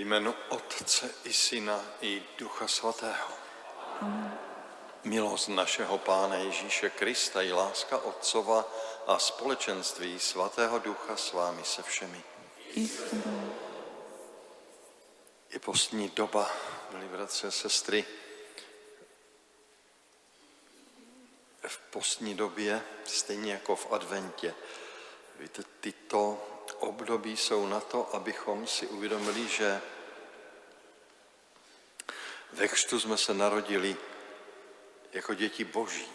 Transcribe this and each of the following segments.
Ve jménu Otce i Syna i Ducha Svatého. Amen. Milost našeho Pána Ježíše Krista i láska Otcova a společenství Svatého Ducha s vámi se všemi. Je postní doba, milí bratři a sestry. V postní době, stejně jako v adventě, víte, tyto období jsou na to, abychom si uvědomili, že ve křtu jsme se narodili jako děti Boží.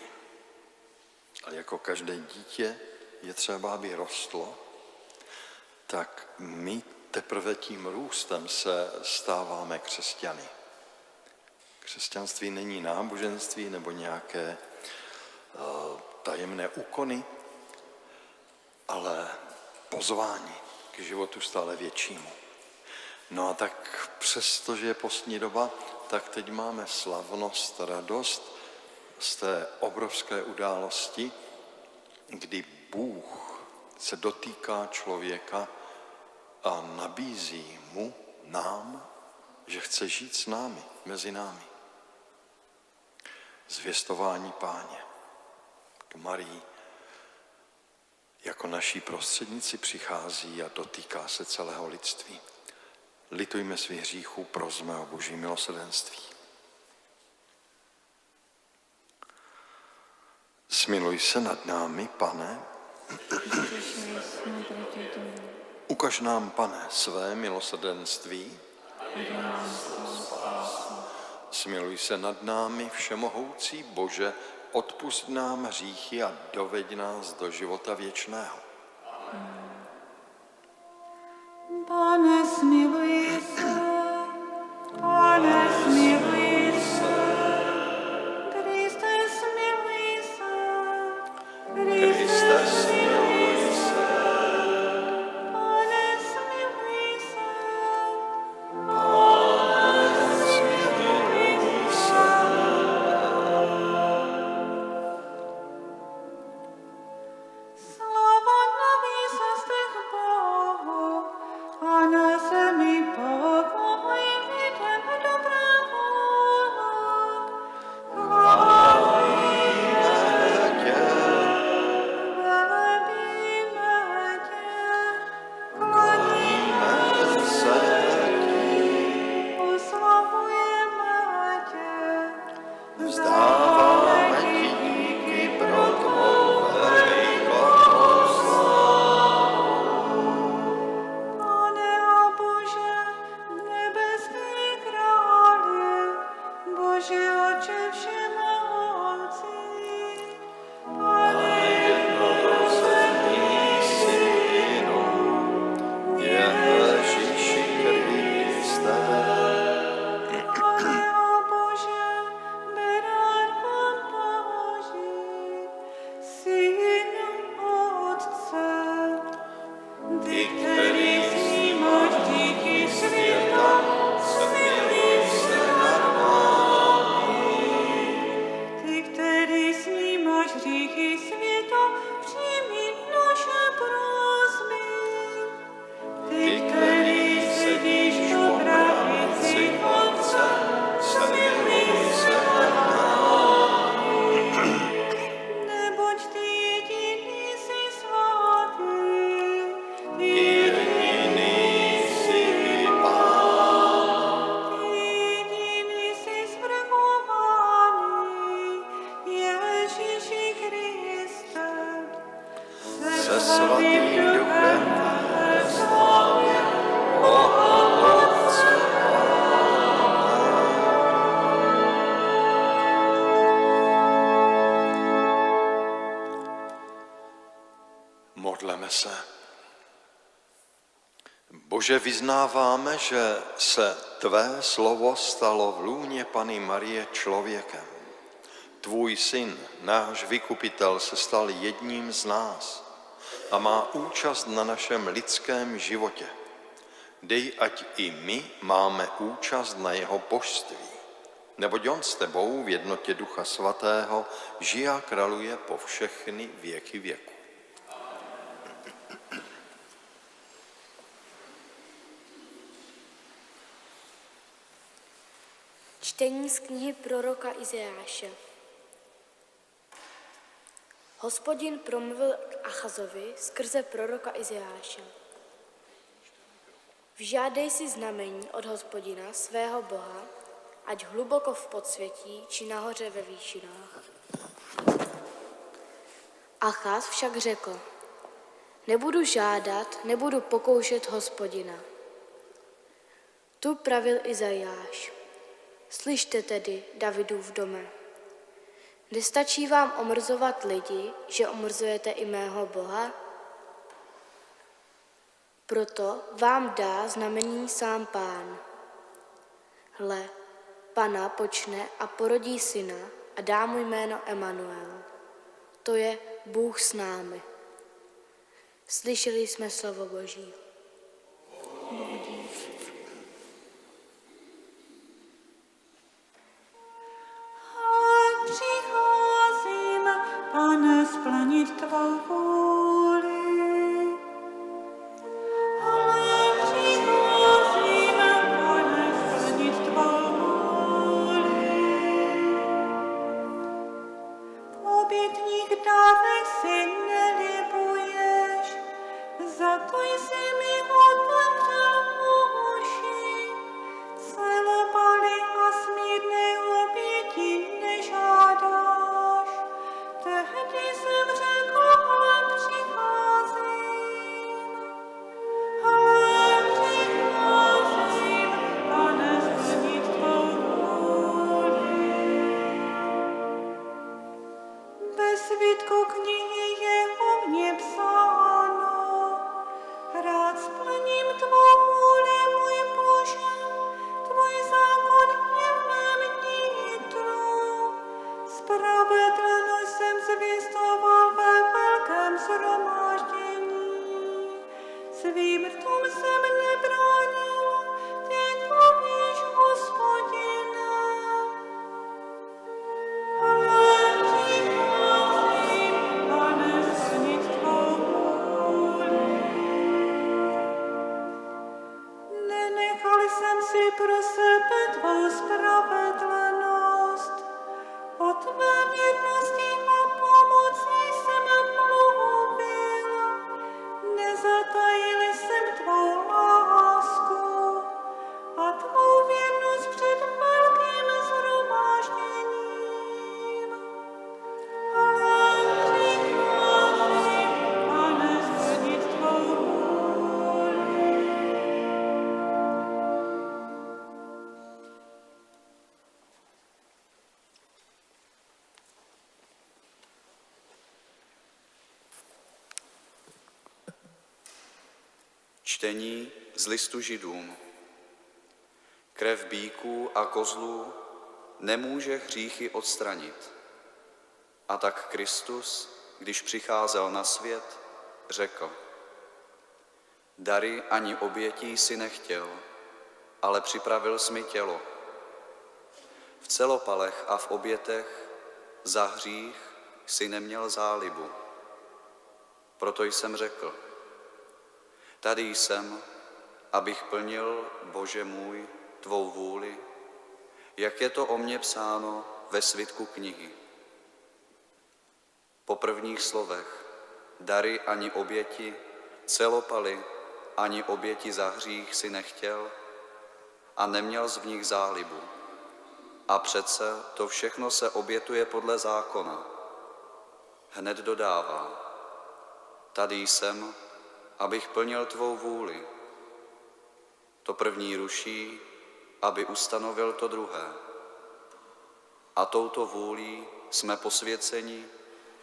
Ale jako každé dítě je třeba, aby rostlo, tak my teprve tím růstem se stáváme křesťany. Křesťanství není náboženství nebo nějaké tajemné úkony, ale pozvání k životu stále většímu. No a tak přestože je postní doba, tak teď máme slavnost, radost z té obrovské události, kdy Bůh se dotýká člověka a nabízí mu, nám, že chce žít s námi, mezi námi. Zvěstování Páně k Marii jako naší prostřednici přichází a dotýká se celého lidství. Litujme svých hříchů, prosme o Boží milosrdenství. Smiluj se nad námi, Pane. Ukaž nám, Pane, své milosrdenství. Smiluj se nad námi, všemohoucí Bože, odpusť nám hříchy a doveď nás do života věčného. Pane, smiluj se. Pane, smiluj se. Kriste, smiluj se. Kriste, smiluj se. Pane, smiluj se. Pane, smiluj se. Sláva na výsostech Bohu a na zemi pokoj lidem dobrá vůle. Chválíme tě, Velebíme tě, kloníme se ti, oslavujeme tě, vzdáváme ti díky pro tvou velikost. Pane a Bože, nebeský králi, Bože Otče všemohoucí, Pane Jednorozený Synu, Ježíši Kriste, Pane a Bože, beránkom Boží, Synu Otce, ty, který snímáš díky světa, smiluj se nad námi. Ty, který snímáš hříchy světa, přijmi naše prosby. Ty, který sedíš po pravici Otce, smiluj se nad námi. Neboť ty jediný jsi svatý, ty Jediný jsi Pán, ty jediný jsi svrchovaný, Ježíši Kriste, se svatým duchem ve slávě Boha Otce. Modleme se. Bože, vyznáváme, že se tvé slovo stalo v lůně Panny Marie člověkem. Tvůj syn, náš vykupitel, se stal jedním z nás a má účast na našem lidském životě. Dej, ať i my máme účast na jeho božství. Neboť on s tebou v jednotě Ducha Svatého žije a králuje po všechny věky věku. Čtení z knihy proroka Izajáše. Hospodin promluvil k Achazovi skrze proroka Izajáše. Vžádej si znamení od Hospodina, svého Boha, ať hluboko v podsvětí, či nahoře ve výšinách. Achaz však řekl, nebudu žádat, nebudu pokoušet Hospodina. Tu pravil Izajáš, slyšte tedy, Davidův dome. Nestačí vám omrzovat lidi, že omrzujete i mého Boha? Proto vám dá znamení sám Pán. Hle, Pana počne a porodí syna a dá mu jméno Emanuel. To je Bůh s námi. Slyšeli jsme slovo Boží. Přicházím, Pane, splnit tvou vůli. Ale přicházím, Pane, splnit tvou vůli. V obětních dárech si nelibuješ, za to jsi mi otevřel uši. Celopaly a smírné oběti nežádáš, tehdy jsem řekl, ale přicházím. Ale přicházím, Pane, splnit tvou vůli. Ve svitku knihy je o mně psáno, rád splním tvou vůli, můj Bože, tvůj zákon je v mém nitru. Spravedlnost jsem zvěstoval ve velkém shromáždění. Svým rtům jsem nebránil, ty to víš, Hospodine. Ale přicházím, Pane, splnit tvou vůli. Nenechal jsem si pro sebe tvou spravedlnost. O tvé věrnosti a pomoci jsem mluvil. Nezatajil jsem tvou lásku a tvou věrnost před velkým shromážděním. Ale přicházím, Pane, splnit tvou vůli. Čtení z listu Židům. Krev býků a kozlů nemůže hříchy odstranit. A tak Kristus, když přicházel na svět, řekl, dary ani obětí si nechtěl, ale připravil jsi mi tělo. V celopalech a v obětech za hřích si neměl zálibu. Proto jsem řekl, tady jsem, abych plnil, Bože můj, tvou vůli, jak je to o mně psáno ve svitku knihy. Po prvních slovech, dary ani oběti, celopaly ani oběti za hřích si nechtěl a neměl z v nich zálibu. A přece to všechno se obětuje podle zákona. Hned dodává, tady jsem, abych plnil tvou vůli. To první ruší, aby ustanovil to druhé. A touto vůlí jsme posvěceni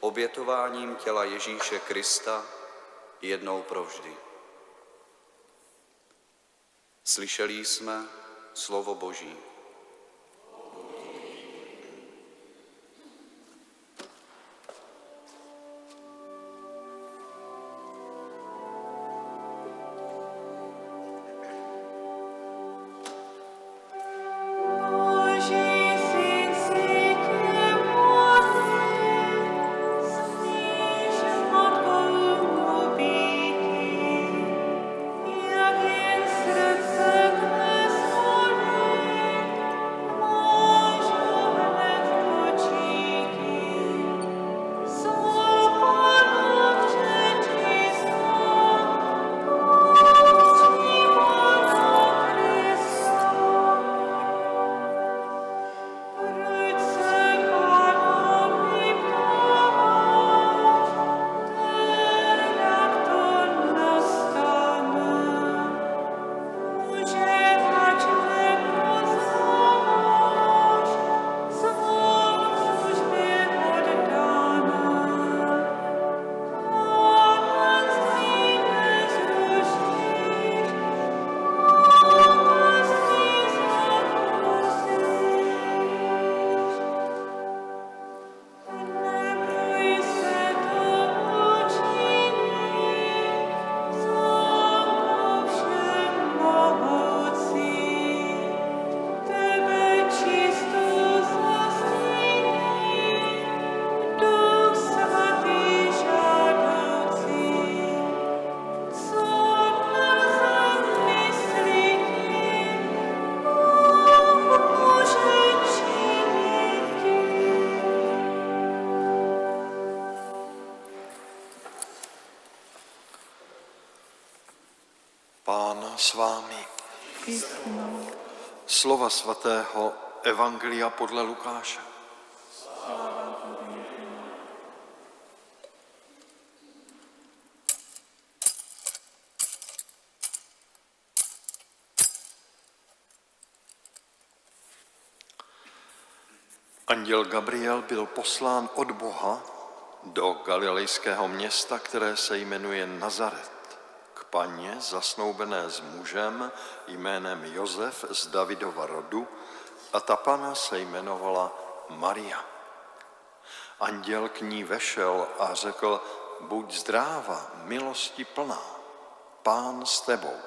obětováním těla Ježíše Krista jednou provždy. Slyšeli jsme slovo Boží. Boží syn si tě modlí, slyš matkou mluvití, jak jen srdce tvé zvolí. Pán s vámi. I s mnou. Slova svatého Evangelia podle Lukáše. Anděl Gabriel byl poslán od Boha do galilejského města, které se jmenuje Nazaret, k paně zasnoubené s mužem jménem Josef z Davidova rodu, a ta pana se jmenovala Maria. Anděl k ní vešel a řekl: buď zdráva, milosti plná, Pán s tebou.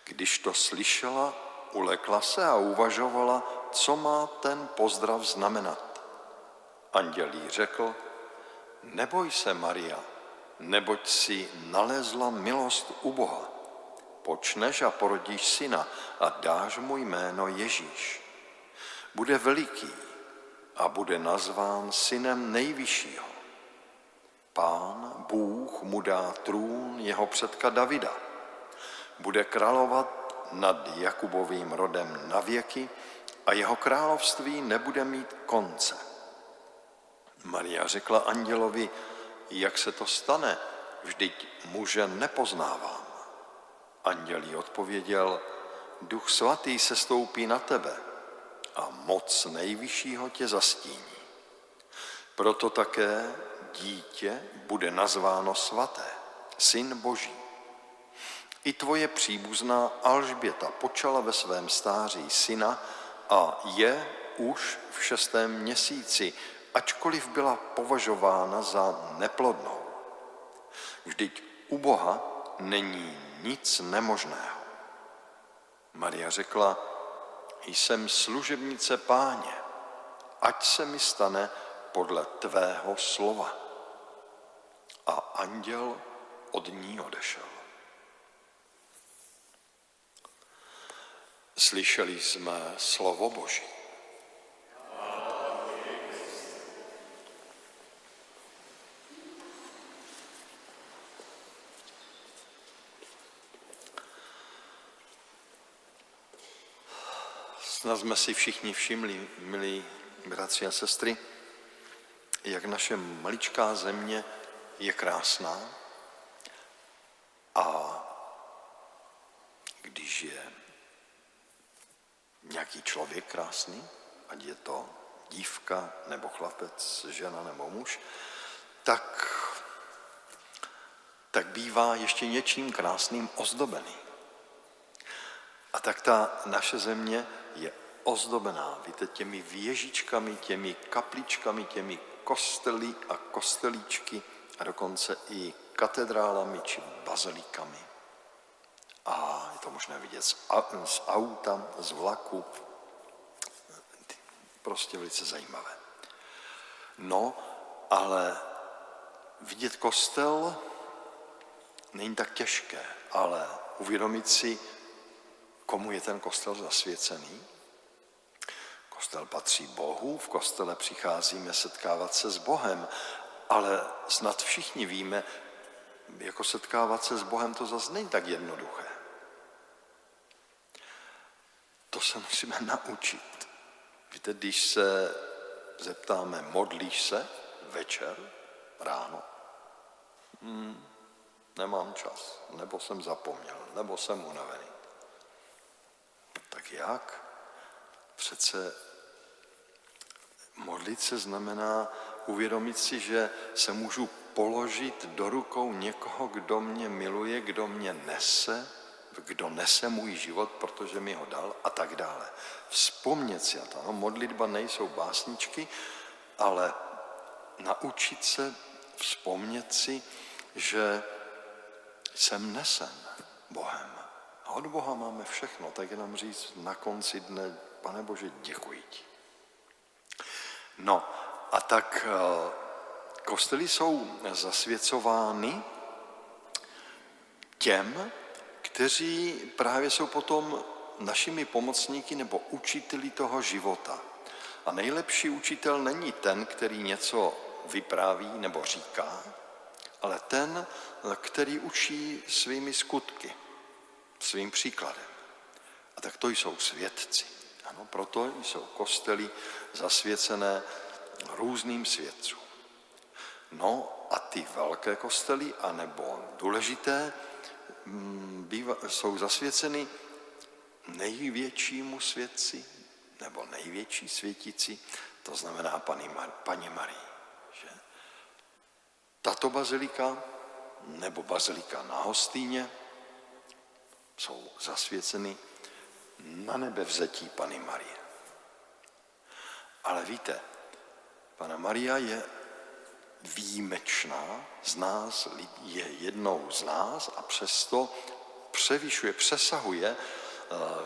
Když to slyšela, ulekla se a uvažovala, co má ten pozdrav znamenat. Anděl jí řekl: neboj se, Maria, neboť si nalezla milost u Boha. Počneš a porodíš syna a dáš mu jméno Ježíš. Bude veliký a bude nazván synem Nejvyššího. Pán Bůh mu dá trůn jeho předka Davida. Bude královat nad Jakubovým rodem na věky a jeho království nebude mít konce. Maria řekla andělovi: jak se to stane, vždyť muže nepoznávám. Anděl jí odpověděl: Duch svatý sestoupí na tebe a moc Nejvyššího tě zastíní. Proto také dítě bude nazváno svaté, Syn Boží. I tvoje příbuzná Alžběta počala ve svém stáří syna a je už v 6. měsíci, ačkoliv byla považována za neplodnou. Vždyť u Boha není nic nemožného. Maria řekla: jsem služebnice Páně, ať se mi stane podle tvého slova. A anděl od ní odešel. Slyšeli jsme slovo Boží. Snad jsme si všichni všimli, milí bratři a sestry, jak naše maličká země je krásná, a když je nějaký člověk krásný, ať je to dívka nebo chlapec, žena nebo muž, tak bývá ještě něčím krásným ozdobený. A tak ta naše země je ozdobená, víte, těmi věžičkami, těmi kapličkami, těmi kostely a kostelíčky a dokonce i katedrálami či bazilíkami. A je to možné vidět z auta, z vlaku. Prostě velice zajímavé. No, ale vidět kostel není tak těžké, ale uvědomit si, komu je ten kostel zasvěcený. Kostel patří Bohu, v kostele přicházíme setkávat se s Bohem, ale snad všichni víme, jako setkávat se s Bohem to zase není tak jednoduché. To se musíme naučit. Víte, když se zeptáme, modlíš se večer, ráno? Nemám čas, nebo jsem zapomněl, nebo jsem unavený. Tak jak? Přece modlit se znamená uvědomit si, že se můžu položit do rukou někoho, kdo mě miluje, kdo mě nese, kdo nese můj život, protože mi ho dal a tak dále. Vzpomnět si, a to modlitba nejsou básničky, ale naučit se vzpomnět si, že jsem nesen Bohem. A od Boha máme všechno, tak jenom říct na konci dne: Pane Bože, děkuji ti. No a tak kostely jsou zasvěcovány těm, kteří právě jsou potom našimi pomocníky nebo učiteli toho života. A nejlepší učitel není ten, který něco vypráví nebo říká, ale ten, který učí svými skutky, svým příkladem. A tak to jsou svědci. Ano, proto jsou kostely zasvěcené různým svědcům. No a ty velké kostely, anebo důležité, jsou zasvěceny největšímu světci, nebo největší světici, to znamená Paně Marii. Že? Tato bazilika, nebo bazilika na Hostýně, jsou zasvěceny na nebevzetí Panny Marie. Ale víte, Panna Maria je výjimečná z nás, je jednou z nás a přesto přesahuje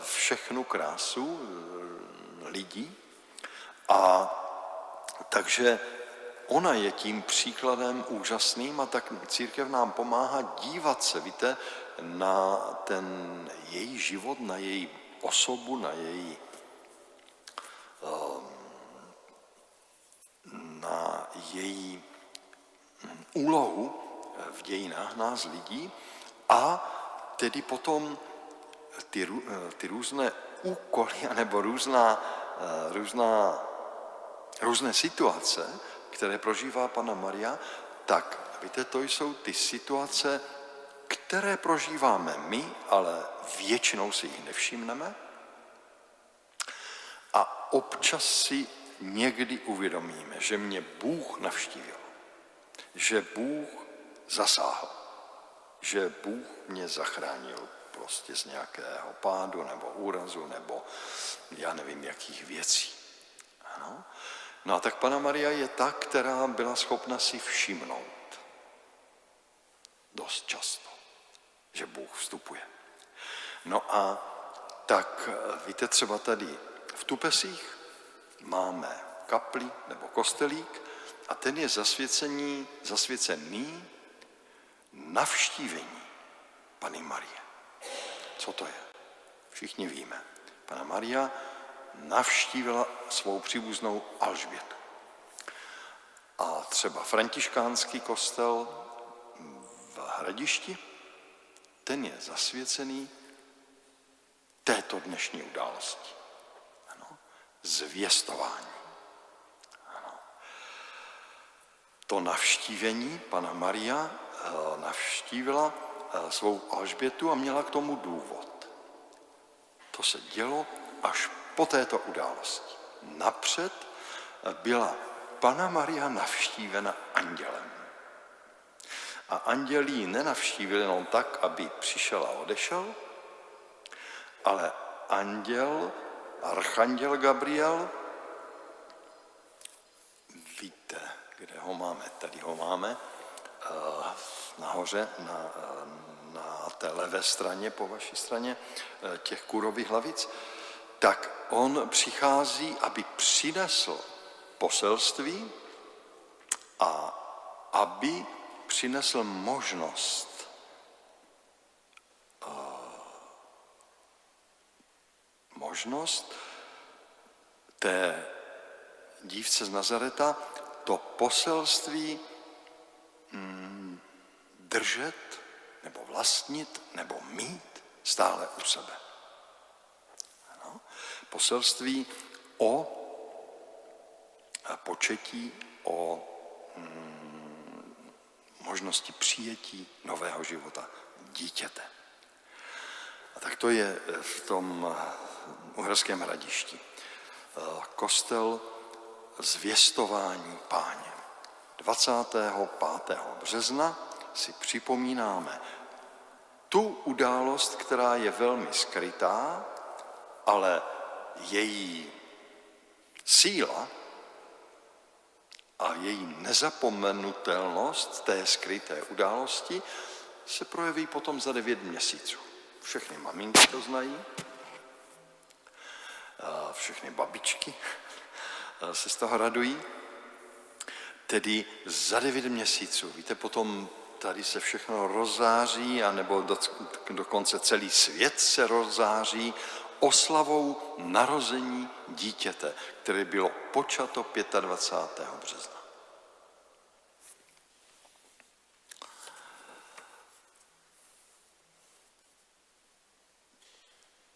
všechnu krásu lidí. A takže ona je tím příkladem úžasným a tak církev nám pomáhá dívat se, víte, na ten její život, na její osobu, na její úlohu v dějinách nás lidí a tedy potom ty různé úkoly nebo různé situace, které prožívá Panna Maria, tak víte, to jsou ty situace, které prožíváme my, ale většinou si jich nevšimneme. A občas si někdy uvědomíme, že mě Bůh navštívil, že Bůh zasáhl, že Bůh mě zachránil prostě z nějakého pádu nebo úrazu nebo já nevím jakých věcí. Ano. No a tak Panna Maria je ta, která byla schopna si všimnout dost často, že Bůh vstupuje. No a tak víte, třeba tady v Tupesích máme kapli nebo kostelík a ten je zasvěcený navštívení Panny Marie. Co to je? Všichni víme. Panna Maria navštívila svou příbuznou Alžbětu. A třeba františkánský kostel v Hradišti, ten je zasvěcený této dnešní události. Ano. Zvěstování. Ano. To navštívení Panna Maria navštívila svou Alžbětu a měla k tomu důvod. To se dělo až po této události. Napřed byla Panna Maria navštívena andělem. A anděl ji nenavštívil jenom tak, aby přišel a odešel, ale archanděl Gabriel, víte, kde ho máme? Tady ho máme, nahoře, na té levé straně, po vaší straně, těch kůrových hlavic, tak on přichází, aby přinesl poselství a aby přinesl možnost té dívce z Nazareta to poselství držet, nebo vlastnit, nebo mít stále u sebe. Ano. Poselství o početí, o možnosti přijetí nového života dítěte. A tak to je v tom Uherském Hradišti. Kostel Zvěstování Páně. 25. března si připomínáme tu událost, která je velmi skrytá, ale její síla a její nezapomenutelnost té skryté události se projeví potom za 9 měsíců. Všechny maminky to znají, všechny babičky se z toho radují. Tedy za 9 měsíců, víte, potom tady se všechno rozzáří, anebo dokonce celý svět se rozzáří oslavou narození dítěte, které bylo počato 25. března.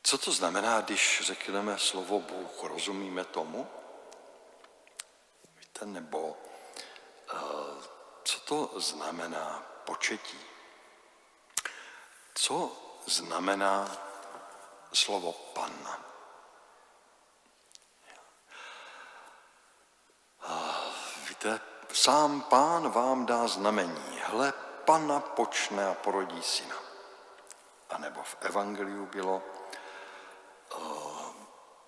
Co to znamená, když řekneme slovo Bůh? Rozumíme tomu? Víte, nebo co to znamená početí? Co znamená slovo Panna? Víte, sám Pán vám dá znamení. Hle, Panna počne a porodí syna. A nebo v evangeliu bylo,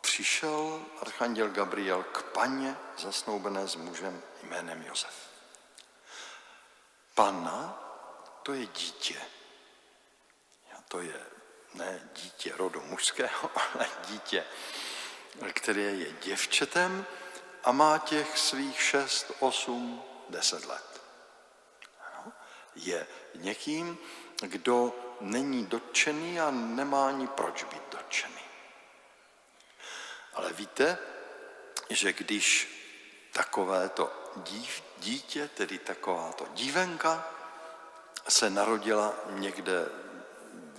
přišel archanděl Gabriel k Panně, zasnoubené s mužem jménem Josef. Panna, to je dítě. To je ne dítě rodu mužského, ale dítě, které je děvčetem a má těch svých 6, 8, 10 let. Je někým, kdo není dotčený a nemá ani proč být dotčený. Ale víte, že když takovéto dítě, tedy takováto dívenka, se narodila někde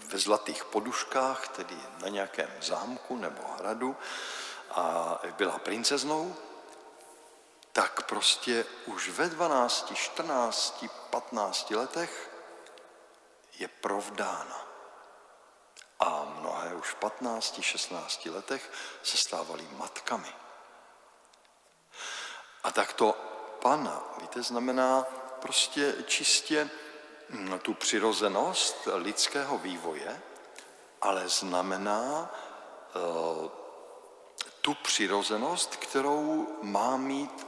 ve zlatých poduškách, tedy na nějakém zámku nebo hradu a byla princeznou, tak prostě už ve 12, 14, 15 letech je provdána. A mnohé už v 15, 16 letech se stávaly matkami. A tak to Panna, víte, znamená prostě čistě tu přirozenost lidského vývoje, ale znamená tu přirozenost, kterou má mít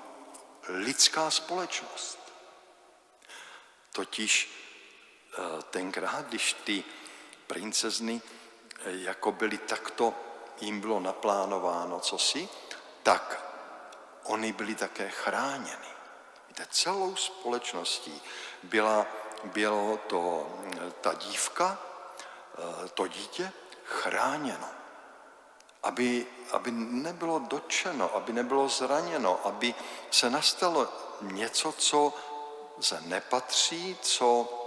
lidská společnost. Totiž tenkrát, když ty princezny jako byly takto, jim bylo naplánováno cosi, tak oni byly také chráněny. Víte, celou společností bylo ta dívka, to dítě chráněno. Aby nebylo dotčeno, aby nebylo zraněno, aby se nastalo něco, co se nepatří, co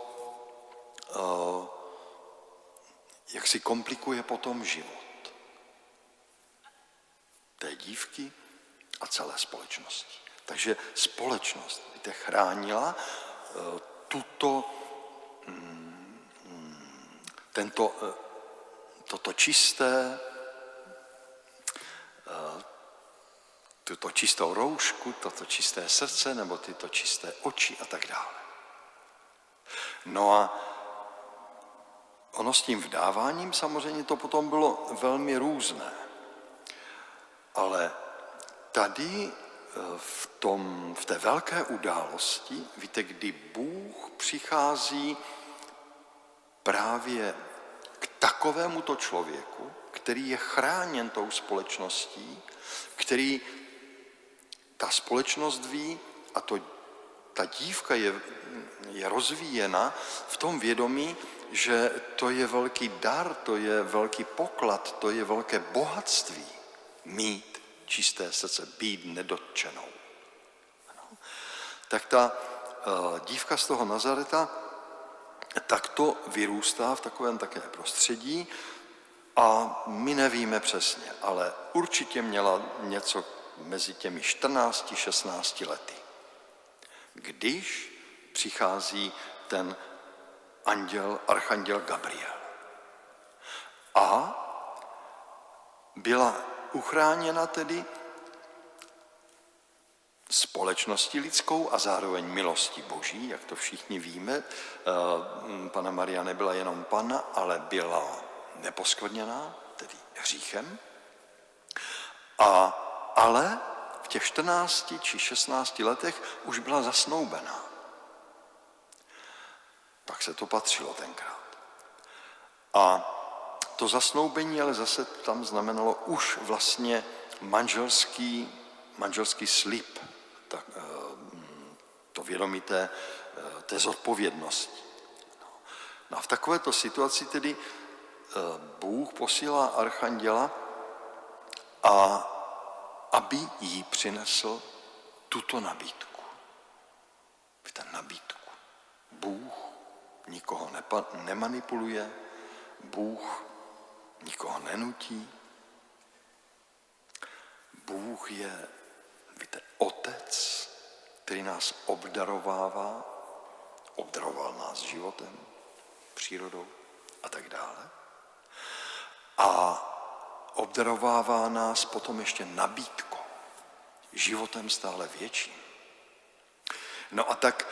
jak si komplikuje potom život té dívky a celé společnosti. Takže společnost, víte, chránila toto čisté, tuto čistou roušku, toto čisté srdce nebo tyto čisté oči a tak dále. No a ono s tím vdáváním samozřejmě to potom bylo velmi různé. Ale tady v té velké události, víte, kdy Bůh přichází právě k takovémuto člověku, který je chráněn tou společností, který ta společnost ví a ta dívka je rozvíjena v tom vědomí, že to je velký dar, to je velký poklad, to je velké bohatství mít čisté srdce, být nedotčenou. Tak ta dívka z toho Nazareta takto vyrůstá v takovém také prostředí a my nevíme přesně, ale určitě měla něco mezi těmi 14, 16 lety. Když přichází ten archanděl Gabriel. A byla uchráněna tedy společností lidskou a zároveň milostí Boží, jak to všichni víme. Panna Maria nebyla jenom panna, ale byla neposkvrněná, tedy hříchem. Ale v těch 14 či 16 letech už byla zasnoubená. Tak se to patřilo tenkrát. A to zasnoubení ale zase tam znamenalo už vlastně manželský slib, to vědomí té zodpovědnosti. No a v takovéto situaci tedy Bůh posílá archanděla, aby jí přinesl tuto nabídku. Víte, nabídku. Bůh nikoho nemanipuluje, Bůh nikoho nenutí. Bůh je, víte, otec, který nás obdaroval nás životem, přírodou a tak dále. A obdarovává nás potom ještě nabídkou, životem stále větším. No a tak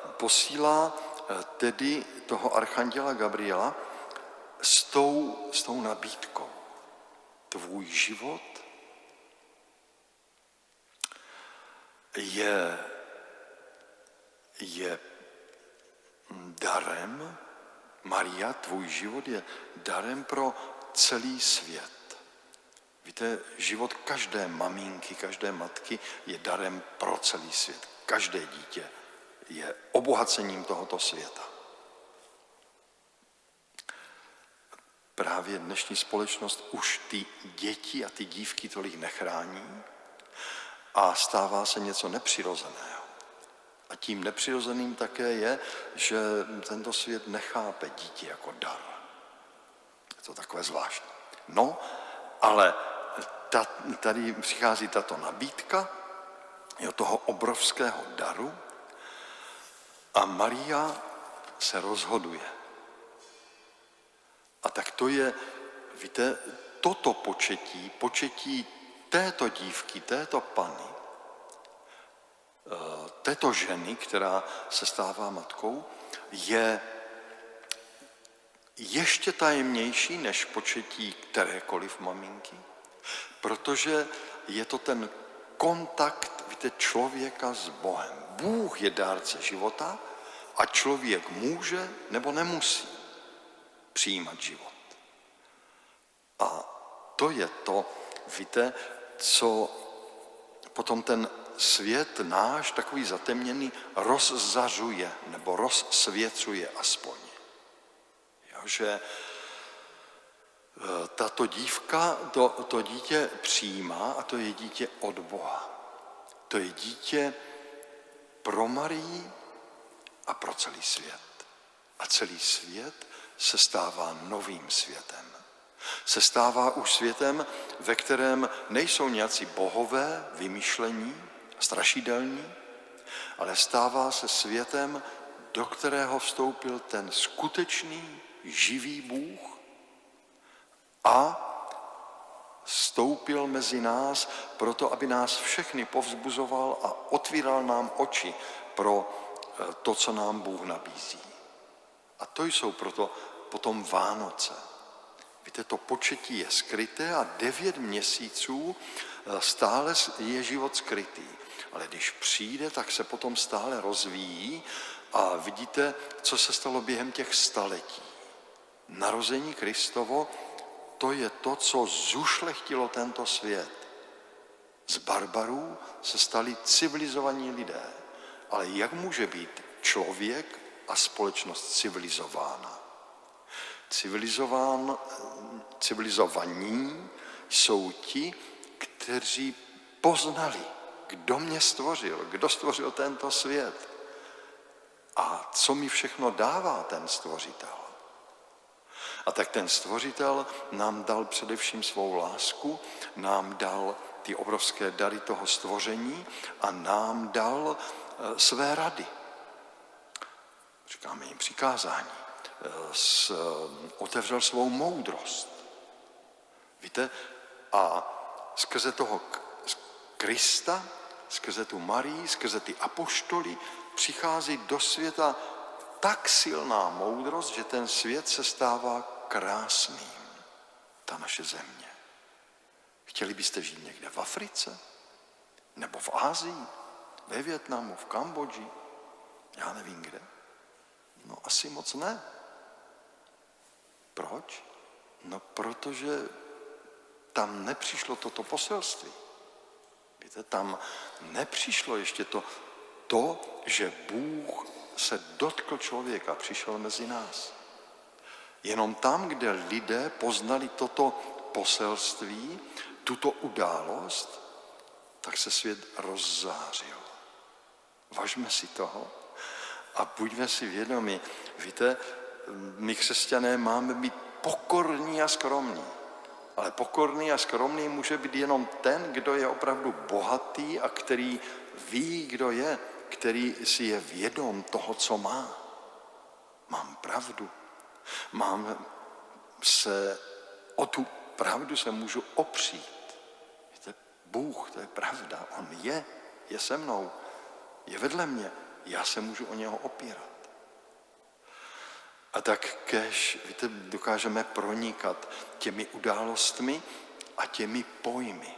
posílá tedy toho archanděla Gabriela s tou nabídkou. Tvůj život je darem, Maria, tvůj život je darem pro celý svět. Víte, život každé maminky, každé matky je darem pro celý svět. Každé dítě je obohacením tohoto světa. Právě dnešní společnost už ty děti a ty dívky tolik nechrání a stává se něco nepřirozeného. A tím nepřirozeným také je, že tento svět nechápe dítě jako dar. Je to takové zvláštní. No, ale tady přichází tato nabídka toho obrovského daru a Maria se rozhoduje. A tak to je, víte, toto početí této dívky, této Panny, této ženy, která se stává matkou, je ještě tajemnější než početí kterékoliv maminky, protože je to ten kontakt, víte, člověka s Bohem. Bůh je dárce života a člověk může nebo nemusí přijímat život. A to je to, víte, co potom ten svět náš, takový zatemněný, rozzařuje nebo rozsvěcuje aspoň. Jo, že tato dívka to dítě přijímá a to je dítě od Boha. To je dítě pro Marii a pro celý svět. A celý svět se stává novým světem. Se stává už světem, ve kterém nejsou nějací bohové vymýšlení, strašidelní, ale stává se světem, do kterého vstoupil ten skutečný, živý Bůh a vstoupil mezi nás proto, aby nás všechny povzbuzoval a otvíral nám oči pro to, co nám Bůh nabízí. A to jsou proto potom Vánoce. Víte, to početí je skryté a 9 měsíců stále je život skrytý. Ale když přijde, tak se potom stále rozvíjí a vidíte, co se stalo během těch staletí. Narození Kristovo, to je to, co zušlechtilo tento svět. Z barbarů se stali civilizovaní lidé. Ale jak může být člověk a společnost civilizována? Civilizovaní jsou ti, kteří poznali, kdo mě stvořil, kdo stvořil tento svět a co mi všechno dává ten stvořitel. A tak ten stvořitel nám dal především svou lásku, nám dal ty obrovské dary toho stvoření a nám dal své rady. Říkáme jim přikázání. Otevřel svou moudrost. Víte, a skrze toho Krista, skrze tu Marii, skrze ty apoštoly přichází do světa tak silná moudrost, že ten svět se stává krásným. Ta naše země. Chtěli byste žít někde v Africe? Nebo v Asii? Ve Vietnamu, v Kambodži? Já nevím kde. No asi moc ne. Proč? No protože tam nepřišlo toto poselství. Víte, tam nepřišlo ještě to, že Bůh se dotkl člověka, přišel mezi nás. Jenom tam, kde lidé poznali toto poselství, tuto událost, tak se svět rozzářil. Važme si toho a buďme si vědomi. Víte, my křesťané máme být pokorný a skromný. Ale pokorný a skromný může být jenom ten, kdo je opravdu bohatý a který ví, kdo je, který si je vědom toho, co má. Mám pravdu. O tu pravdu se můžu opřít. Víte, Bůh, to je pravda. On je se mnou, je vedle mě. Já se můžu o něho opírat. A tak kéž, víte, dokážeme pronikat těmi událostmi a těmi pojmy.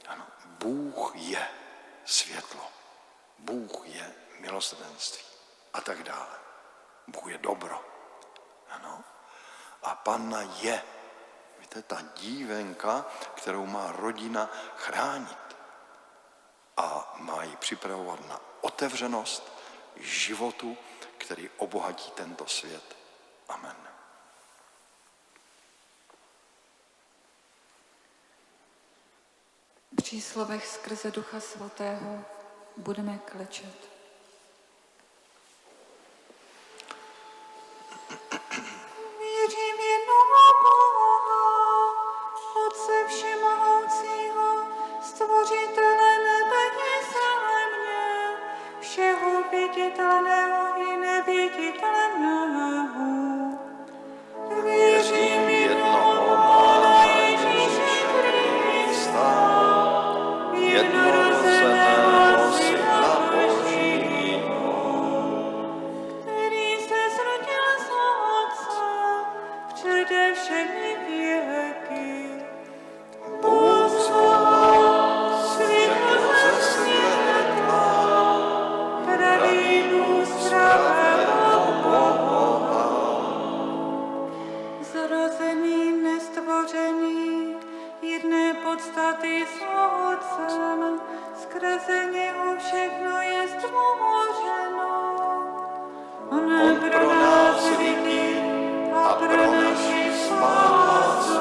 Ano, Bůh je světlo. Bůh je milosrdenství a tak dále. Bůh je dobro. Ano. A Panna je, víte, ta dívenka, kterou má rodina chránit. A má ji připravovat na otevřenost životu, který obohatí tento svět. Amen. V příslovech skrze Ducha Svatého budeme klečet. Věřím v jednoho Boha, Otce všemohoucího, stvořitele nebe i země, všeho viditelného i neviditelného. Věřím v jednoho Pána Ježíše Krista, jednorozeného Syna Božího, který se zrodil z Otce přede všemi věky. Bůh zvolal světlo ze světla, Pravinu zdravého Boha. Zrozený, nestvořený, jedné podstaty s Otcem, skrze něho všechno je stvořeno. On pro nás lidí a pro naši spásu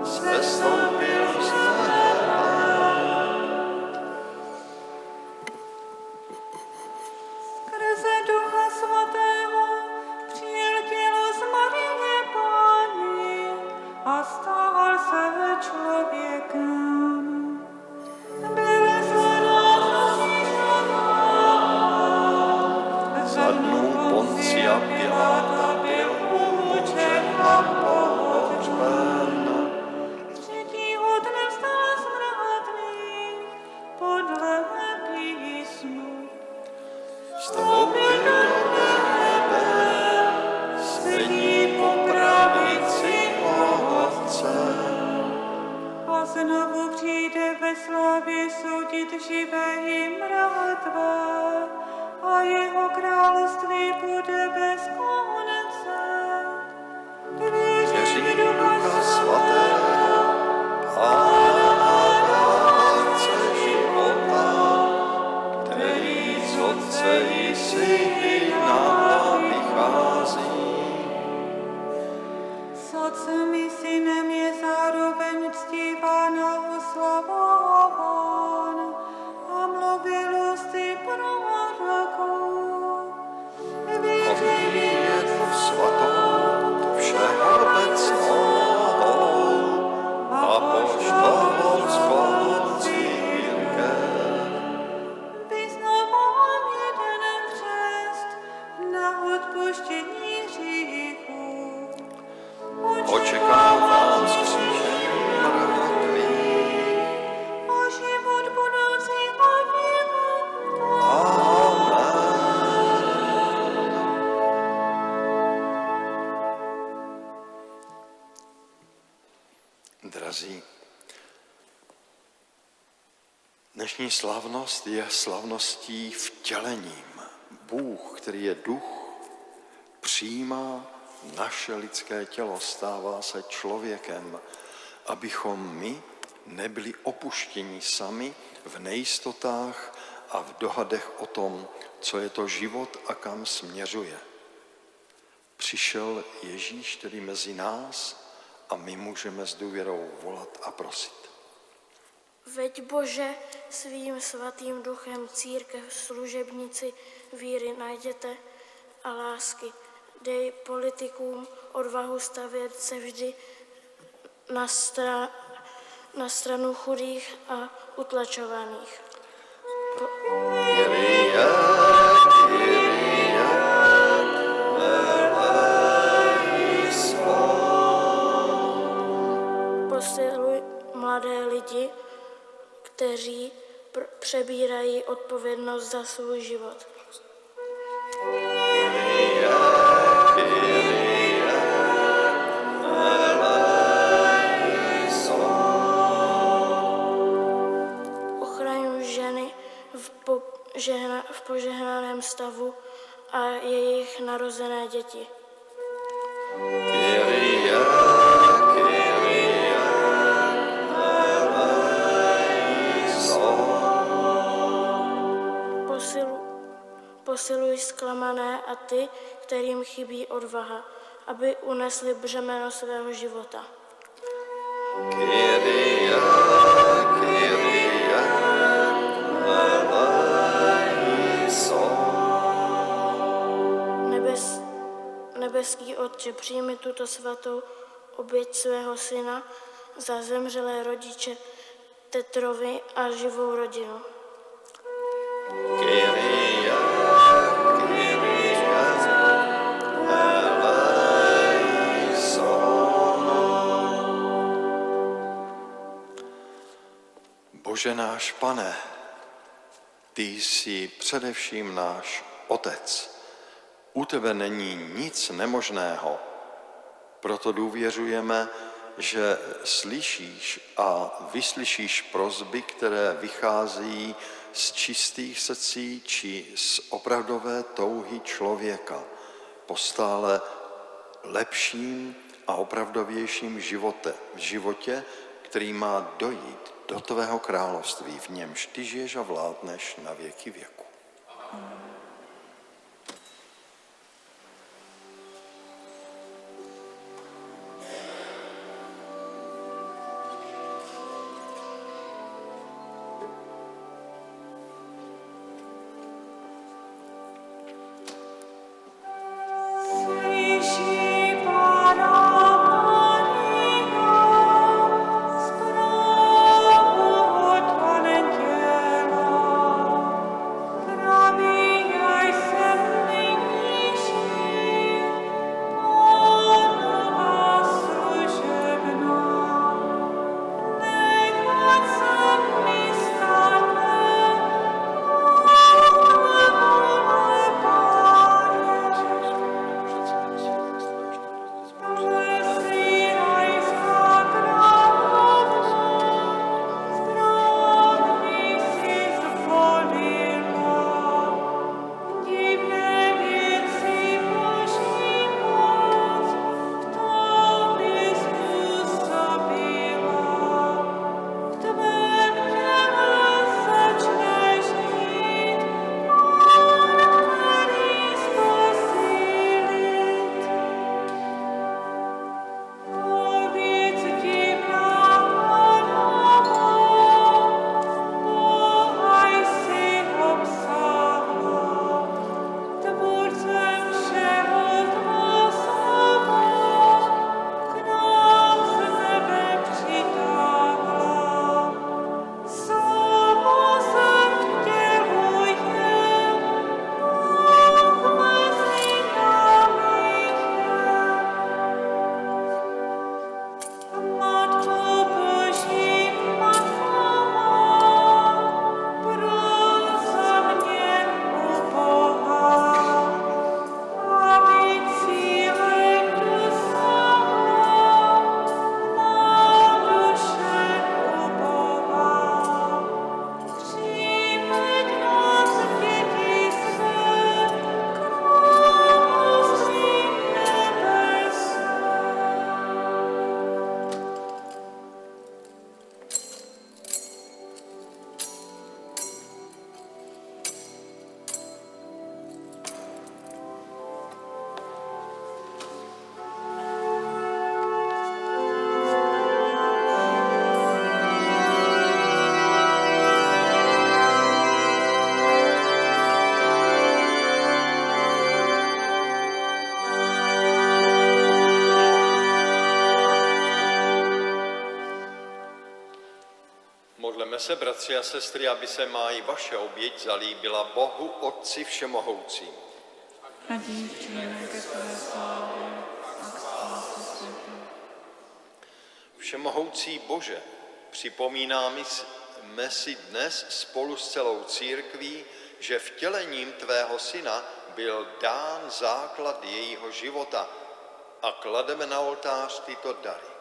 Sestoupil z nebe. skrze Ducha Svatého přijal tělo z Marie Panny a stal se člověkem. Byl za nás ukřižován, Za dnů Poncia Piláta byl umučen a pohřben. třetího dne vstal z mrtvých podle písmu. Vstoupil do nebe, sedí po pravici Otce. A znovu přijde ve slávě soudit živé i mrtvé a jeho království bude bez konce. Věřím v Ducha Svatého, Pána a Dárce života, který z Otce i Syna vychází. S Otcem i Synem je zároveň ctíván a oslavován a mluvil ústy proroků. Věřím v Jednu svatou, všeobecnou, apoštolickou církev. vyznávám jeden křest na odpuštění hříchů. Očekávám vzkříšení mrtvých. a život budoucího věku. Drazí, dnešní slavnost je slavností vtělením. Bůh, který je duch, přijímá naše lidské tělo, stává se člověkem, abychom my nebyli opuštěni sami v nejistotách a v dohadech o tom, co je to život a kam směřuje. Přišel Ježíš tedy mezi nás a my můžeme s důvěrou volat a prosit. Veď Bože, svým svatým duchem církev služebnici víry najděte a lásky Dej politikům odvahu stavět se vždy na stranu chudých a utlačovaných. Kyrie, Kyrie, eleison. Posiluj mladé lidi, kteří přebírají odpovědnost za svůj život. Kyrie, Kyrie, eleison. Ochraňuj ženy v požehnaném stavu a jejich narozené děti. Kyrie, Kyrie, eleison. Posiluj zklamané a ty, kterým chybí odvaha, aby unesli břemeno svého života. Kyrie, Kyrie, eleison. Nebeský Otče, přijmi tuto svatou oběť svého syna za zemřelé rodiče Tetrovi a živou rodinu. Kyrie, Kyrie, eleison. Bože náš Pane, ty jsi především náš Otec. U tebe není nic nemožného, proto důvěřujeme, že slyšíš a vyslyšíš prosby, které vychází z čistých srdcí či z opravdové touhy člověka po stále lepším a opravdovějším životě, který má dojít do tvého království, v němž ty žiješ a vládneš na věky věku. Slyší Panna Maria, zprávu od Anděla. Modleme se, bratři a sestry, aby se má i vaše oběť zalíbila Bohu Otci Všemohoucímu. Ať ji přijme ke své slávě a k spáse světa. Všemohoucí Bože, připomínáme si dnes spolu s celou církví, že vtělením tvého syna byl dán základ jejího života a klademe na oltář tyto dary.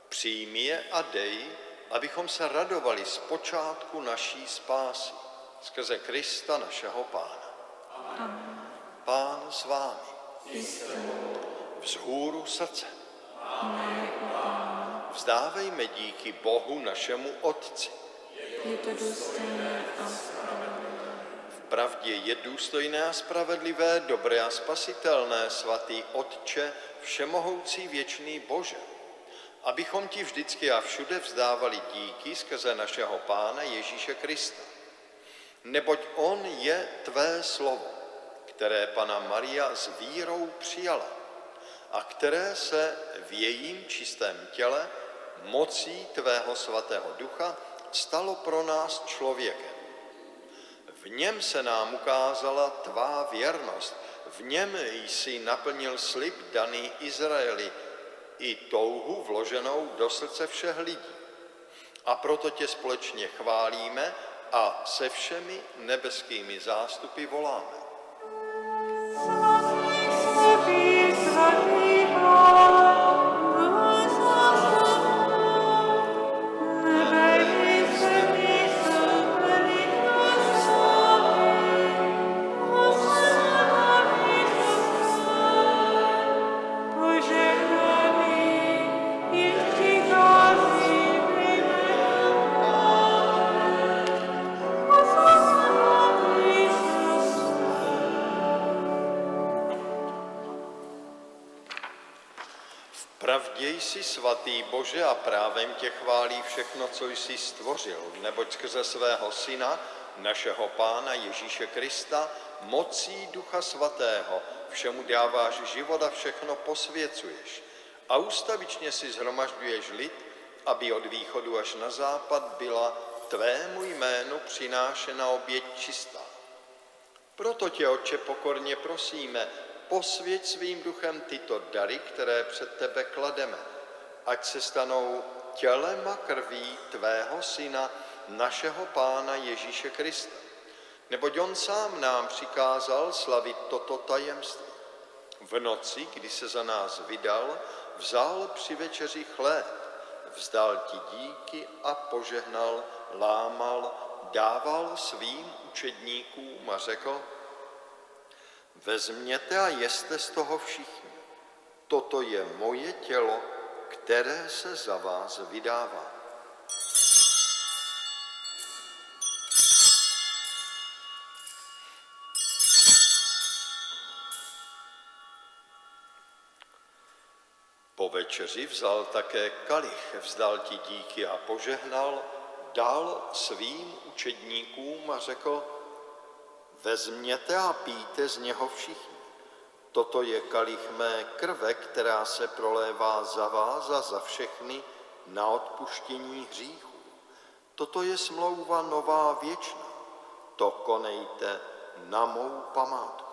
Přijmi je a dej, abychom se radovali z počátku naší spásy, skrze Krista našeho Pána. Amen. Pán s vámi. Jistě. Vzhůru srdce. Máme u Pána. Vzdávejme díky Bohu našemu Otci. Je to důstojné a spravedlivé. Pravdě je důstojné a spravedlivé, dobré a spasitelné, svatý Otče, všemohoucí věčný Bože, abychom ti vždycky a všude vzdávali díky skrze našeho Pána Ježíše Krista. Neboť on je tvé slovo, které Panna Maria s vírou přijala a které se v jejím čistém těle mocí tvého svatého ducha stalo pro nás člověkem. V něm se nám ukázala tvá věrnost, v něm jsi naplnil slib daný Izraeli i touhu vloženou do srdce všech lidí. A proto tě společně chválíme a se všemi nebeskými zástupy voláme. Svatý, svatý, svatý Pán, nebe i zemi jsou plné slávy. Hosana požehnaný je přichází jménem Páně. Hosana Pravdě jsi svatý Bože a právem tě chválí všechno, co jsi stvořil, neboť skrze svého Syna, našeho Pána Ježíše Krista, mocí Ducha Svatého, všemu dáváš život a všechno posvěcuješ. A ustavičně si shromažďuješ lid, aby od východu až na západ byla tvému jménu přinášena oběť čistá. Proto tě, Otče, pokorně prosíme, posvěť svým duchem tyto dary, které před tebe klademe, ať se stanou tělem a krví tvého Syna, našeho Pána Ježíše Krista. Neboť on sám nám přikázal slavit toto tajemství. V noci, kdy se za nás vydal, vzal při večeři chléb, vzdal ti díky a požehnal, lámal, dával svým učedníkům a řekl: vezměte a jeste z toho všichni. Toto je moje tělo, které se za vás vydává. Po večeři vzal také kalich, vzdal ti díky a požehnal, dal svým učedníkům a řekl: vezměte a pijte z něho všichni. Toto je kalich mé krve, která se prolévá za vás a za všechny na odpuštění hříchů. Toto je smlouva nová věčná. To konejte na mou památku.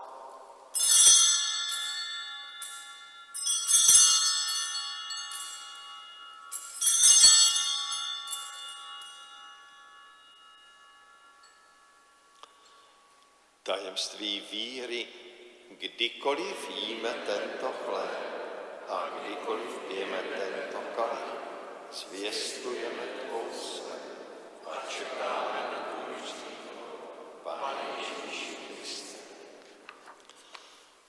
Tajemství víry, kdykoliv jíme tento chléb a kdykoliv pijeme tento kalich, zvěstujeme tvou smrt a čekáme na tvůj příchod, Pane Ježíši Kriste.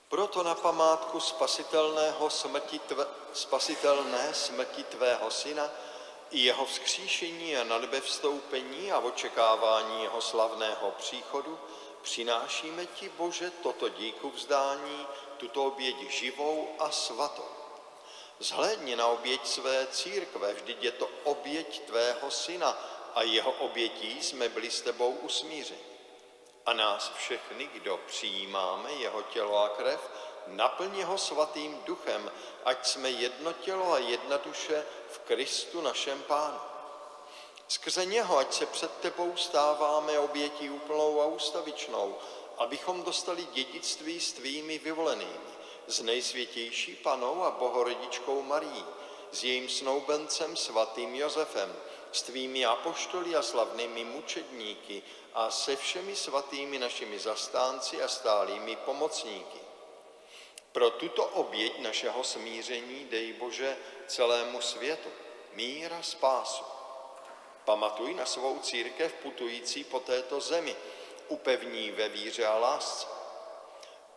Proto na památku spasitelné smrti tvého Syna i jeho vzkříšení a na nebe vstoupení a očekávání jeho slavného příchodu přinášíme ti, Bože, toto díku vzdání, tuto oběť živou a svatou. Zhlédni na oběť své církve, vždyť je to oběť tvého Syna a jeho obětí jsme byli s tebou usmířeni. A nás všechny, kdo přijímáme jeho tělo a krev, naplň jeho svatým duchem, ať jsme jedno tělo a jedna duše v Kristu našem Pánu. Skrze něho, ať se před tebou stáváme obětí úplnou a ustavičnou, abychom dostali dědictví s tvými vyvolenými, s nejsvětější panou a bohorodičkou Marií, s jejím snoubencem svatým Josefem, s tvými apoštoly a slavnými mučedníky a se všemi svatými našimi zastánci a stálými pomocníky. Pro tuto oběť našeho smíření dej Bože celému světu mír a spásu. Pamatuj na svou církev putující po této zemi, upevní ve víře a lásce.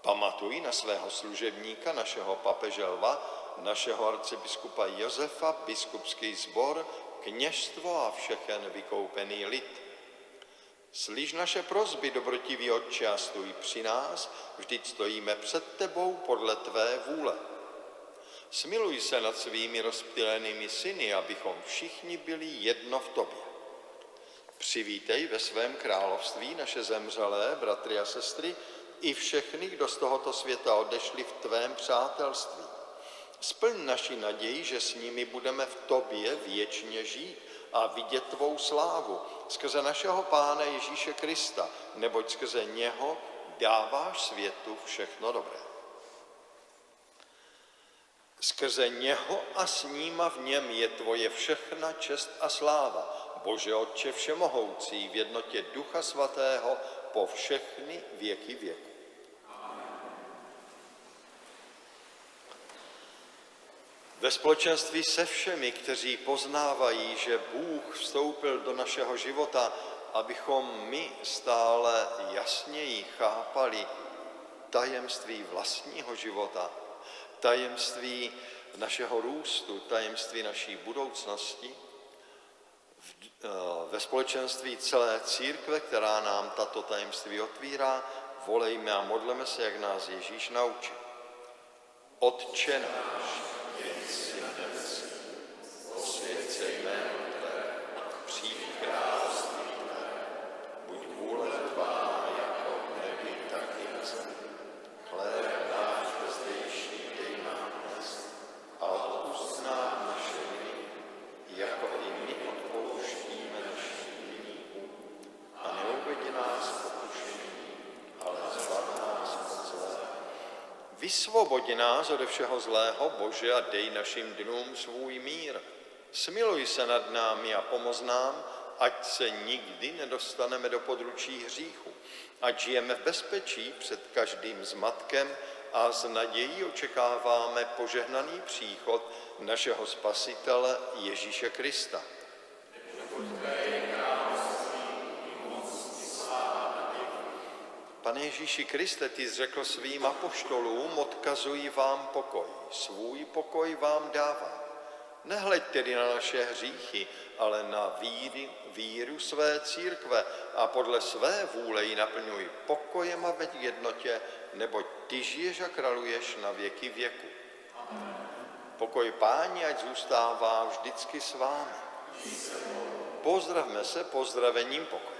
Pamatuj na svého služebníka, našeho papeže Lva, našeho arcibiskupa Josefa, biskupský sbor, kněžstvo a všechen vykoupený lid. Slyš naše prosby, dobrotivý Otče, a stůj při nás, vždyť stojíme před tebou podle tvé vůle. Smiluj se nad svými rozptylenými syny, abychom všichni byli jedno v tobě. Přivítej ve svém království naše zemřelé, bratry a sestry, i všechny, kdo z tohoto světa odešli v tvém přátelství. Splň naši naději, že s nimi budeme v tobě věčně žít a vidět tvou slávu skrze našeho Pána Ježíše Krista, neboť skrze něho dáváš světu všechno dobré. Skrze něho a s ním a v něm je tvoje všechna čest a sláva, Bože Otče všemohoucí, v jednotě Ducha Svatého po všechny věky věku. Ve společenství se všemi, kteří poznávají, že Bůh vstoupil do našeho života, abychom my stále jasněji chápali tajemství vlastního života, tajemství našeho růstu, tajemství naší budoucnosti, ve společenství celé církve, která nám tato tajemství otvírá, volejme a modleme se, jak nás Ježíš naučil. Otče náš, který jsi na nebesích, posvěť se jméno tvé, přijď království tvé, buď vůle tvá jako v nebi, tak i na zemi. Chléb náš bezdejší dej nám dnes a odpusť nám naše viny, jako i my odpouštíme našim viníkům. A neuvedi nás v pokušení, ale zbav nás od zlého. Vysvobodi nás ode všeho zlého, Bože, a dej našim dnům svůj mír. Smiluj se nad námi a pomoz nám, ať se nikdy nedostaneme do područí hříchu, ať žijeme v bezpečí před každým zmatkem a s nadějí očekáváme požehnaný příchod našeho Spasitele Ježíše Krista. Pane Ježíši Kriste, ty jsi řekl svým apoštolům, odkazuji vám pokoj, svůj pokoj vám dávám. Nehleď tedy na naše hříchy, ale na víru své církve a podle své vůle ji naplňuj pokojem a v jednotě, neboť ty žiješ a králuješ na věky věku. Pokoj Páni, ať zůstává vždycky s vámi. Pozdravme se pozdravením pokoje.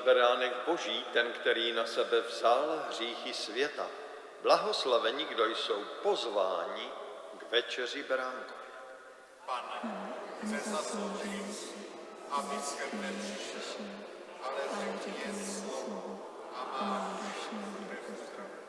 Beránek Boží, ten, který na sebe vzal hříchy světa. Blahoslaveni, kdo jsou pozváni k večeři beránkovi. Pane, chce zasloužit, aby skrze přišel ale řekni mi slovo a má duše bude uzdravena.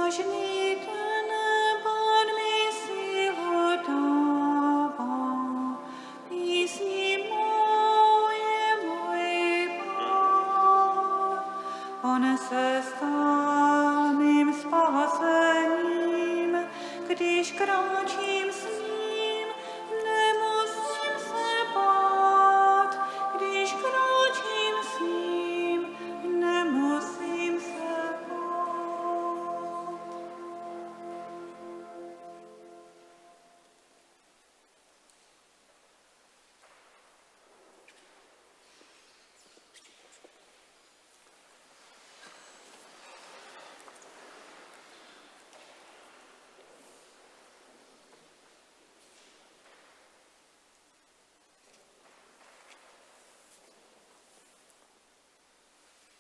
Každý den Pán mi sílu dává, písni moje můj Pán. On se stal mým spasením, když kráčím s ním, nemusím se bát, když kráčím s ním, nemusím se bát.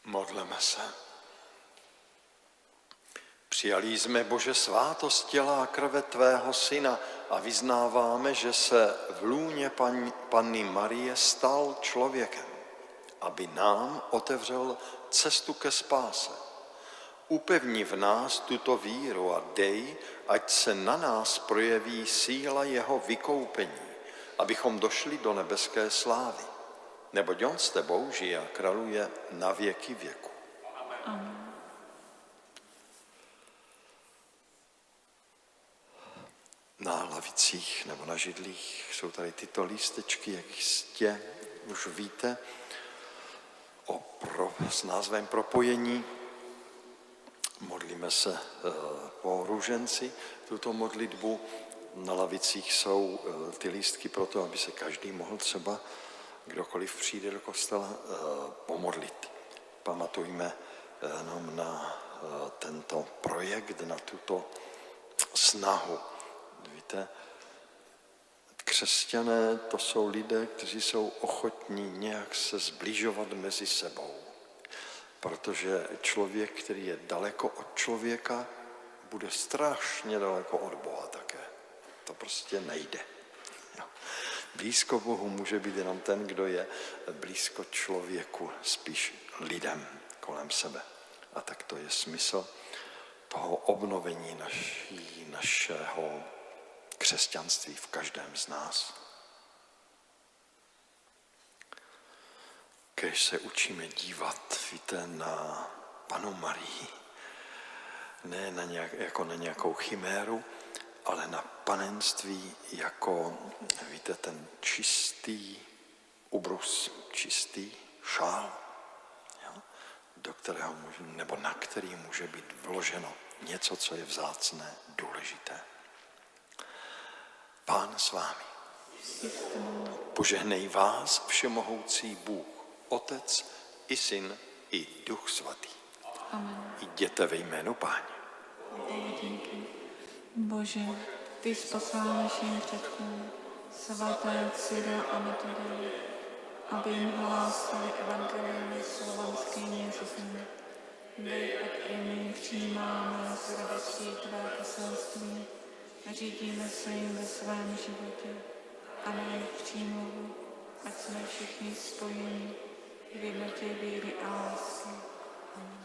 Modleme se. Přijali jsme, Bože, svátost těla a krve Tvého Syna a vyznáváme, že se v lůně Panny Marie stal člověkem, aby nám otevřel cestu ke spáse. Upevni v nás tuto víru a dej, ať se na nás projeví síla jeho vykoupení, abychom došli do nebeské slávy. Neboť on s tebou žije a králuje na věky věku. na lavicích nebo na židlích jsou tady tyto lístečky, jak jistě už víte, s názvem Propojení. Modlíme se po růženci tuto modlitbu. Na lavicích jsou ty lístky pro to, aby se každý mohl třeba, kdokoliv přijde do kostela, pomodlit. Pamatujme jenom na tento projekt, na tuto snahu. Víte, křesťané to jsou lidé, kteří jsou ochotní nějak se zbližovat mezi sebou. Protože člověk, který je daleko od člověka, bude strašně daleko od Boha také. To prostě nejde. Blízko Bohu může být jenom ten, kdo je blízko člověku, spíš lidem kolem sebe. A tak to je smysl toho obnovení našeho křesťanství v každém z nás. Když se učíme dívat, víte, na Pannu Marii, ne jako na nějakou chiméru, ale na panenství jako, víte, ten čistý ubrus, čistý šál, jo, do kterého nebo na který může být vloženo něco, co je vzácné, důležité. Pán s vámi. Požehnej vás všemohoucí Bůh, Otec i Syn i Duch Svatý. Amen. Jděte ve jménu Páně. Bože, ty jsi poslal našim předkům svaté Cyrila a Metoda, aby jim hlásali evangelium slovanským jazykem. Dej, ať i my přijímáme s radostí tvé poselství a řídíme se jim ve svém životě a na jejich přímluvu, ať jsme všichni spojeni v jednotě víry a lásky. Amen.